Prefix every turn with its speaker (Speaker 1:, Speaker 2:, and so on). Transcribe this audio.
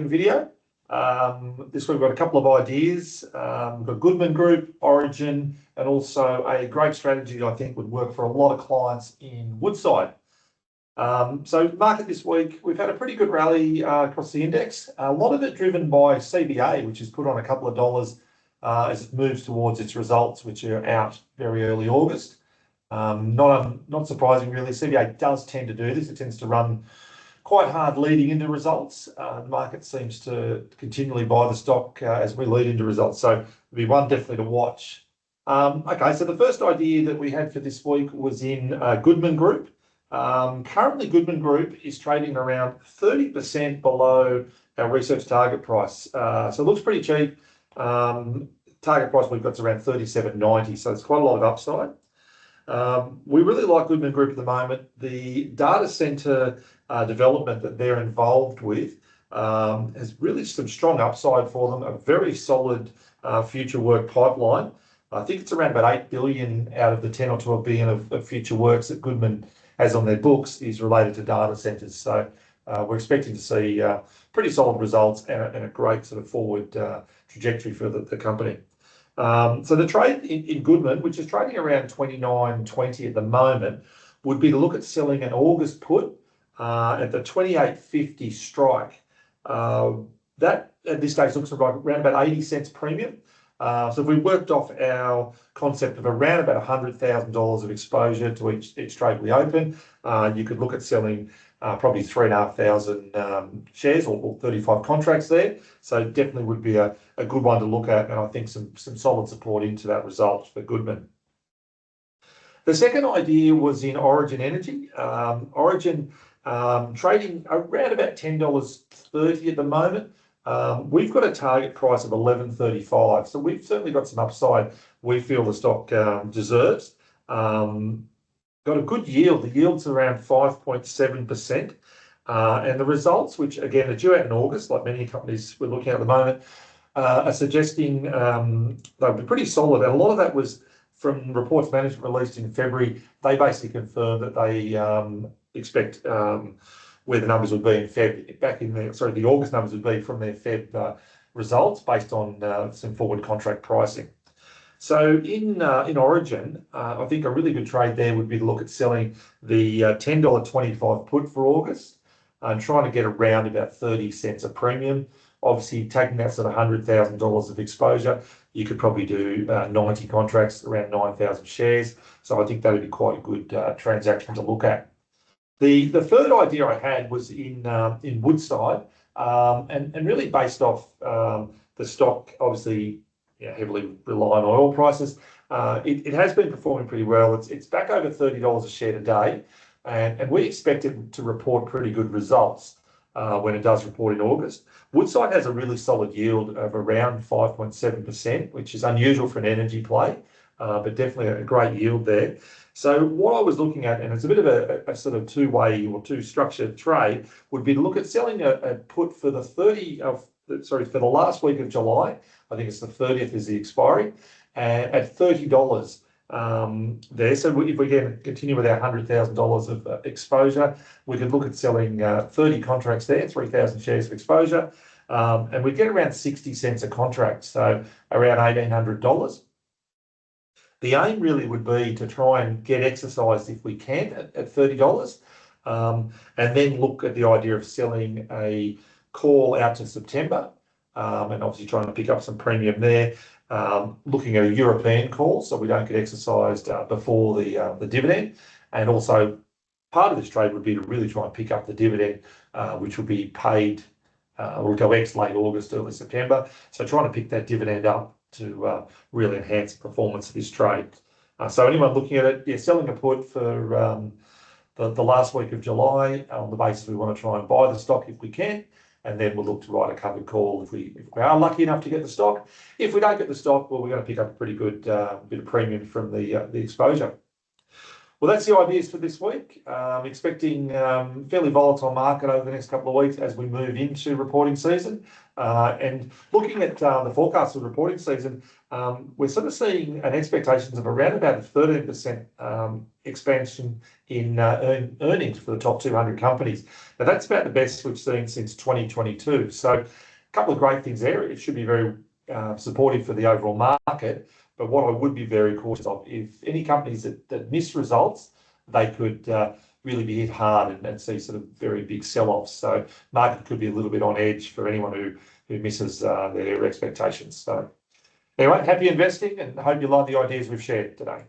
Speaker 1: video. This we've got a couple of ideas. We've got Goodman Group, Origin, and also a great strategy that I think would work for a lot of clients in Woodside. So market this week, we've had a pretty good rally across the index. A lot of it driven by CBA, which has put on a couple of dollars as it moves towards its results, which are out very early August. Not surprising really. CBA does tend to do this. It tends to run quite hard leading into results. The market seems to continually buy the stock as we lead into results. So it'll be one definitely to watch. Okay, so the first idea that we had for this week was in Goodman Group. Currently, Goodman Group is trading around 30% below our research target price. So it looks pretty cheap. Target price we've got is around 37.90, so it's quite a lot of upside. We really like Goodman Group at the moment. The data center development that they're involved with has really some strong upside for them, a very solid future work pipeline. I think it's around about 8 billion out of the 10 or 12 billion of future works that Goodman has on their books is related to data centers. So we're expecting to see pretty solid results and a great sort of forward trajectory for the company. So the trade in Goodman, which is trading around 29.20 at the moment, would be to look at selling an August put at the 28.50 strike. That at this stage looks like around about 80 cents premium. So if we worked off our concept of around about $100,000 of exposure to each trade we open, you could look at selling probably 3,500 shares or 35 contracts there. So definitely would be a good one to look at, and I think some solid support into that result for Goodman. The second idea was in Origin Energy. Origin trading around about $10.30 at the moment. We've got a target price of $11.35, so we've certainly got some upside we feel the stock deserves. Got a good yield. The yield's around 5.7%. And the results, which again are due out in August, like many companies we're looking at the moment, are suggesting they'll be pretty solid. And a lot of that was from reports management released in February. They basically confirmed that they expect where the numbers would be in Feb, the August numbers would be from their Feb results based on some forward contract pricing. So in Origin, I think a really good trade there would be to look at selling the $10.25 put for August and trying to get around about 30 cents a premium. Obviously, taking that sort of $100,000 of exposure, you could probably do 90 contracts, around 9,000 shares. So I think that would be quite a good transaction to look at. The third idea I had was in Woodside, and really based off the stock, obviously heavily rely on oil prices. It has been performing pretty well. It's back over $30 a share today, and we expect it to report pretty good results when it does report in August. Woodside has a really solid yield of around 5.7%, which is unusual for an energy play, but definitely a great yield there. So what I was looking at, and it's a bit of a sort of two-way or two-structured trade, would be to look at selling a put for the for the last week of July. I think it's the 30th is the expiry, at $30 there. So if we can continue with our $100,000 of exposure, we could look at selling 30 contracts there, 3,000 shares of exposure, and we get around 60 cents a contract, so around $1,800. The aim really would be to try and get exercised if we can at $30, and then look at the idea of selling a call out to September, and obviously trying to pick up some premium there, looking at a European call so we don't get exercised before the dividend. And also part of this trade would be to really try and pick up the dividend, which will be paid or go ex late August, early September. So trying to pick that dividend up to really enhance the performance of this trade. So anyone looking at it, selling a put for the last week of July on the basis we want to try and buy the stock if we can, and then we'll look to write a covered call if we are lucky enough to get the stock. If we don't get the stock, well, we're going to pick up a pretty good bit of premium from the exposure. Well, that's the ideas for this week. Expecting fairly volatile market over the next couple of weeks as we move into reporting season. And looking at the forecast of reporting season, we're sort of seeing an expectations of around about a 13% expansion in earnings for the top 200 companies. Now, that's about the best we've seen since 2022. So a couple of great things there. It should be very supportive for the overall market. But what I would be very cautious of, if any companies that miss results, they could really be hit hard and see sort of very big sell-offs. So market could be a little bit on edge for anyone who misses their expectations. So anyway, happy investing and hope you like the ideas we've shared today.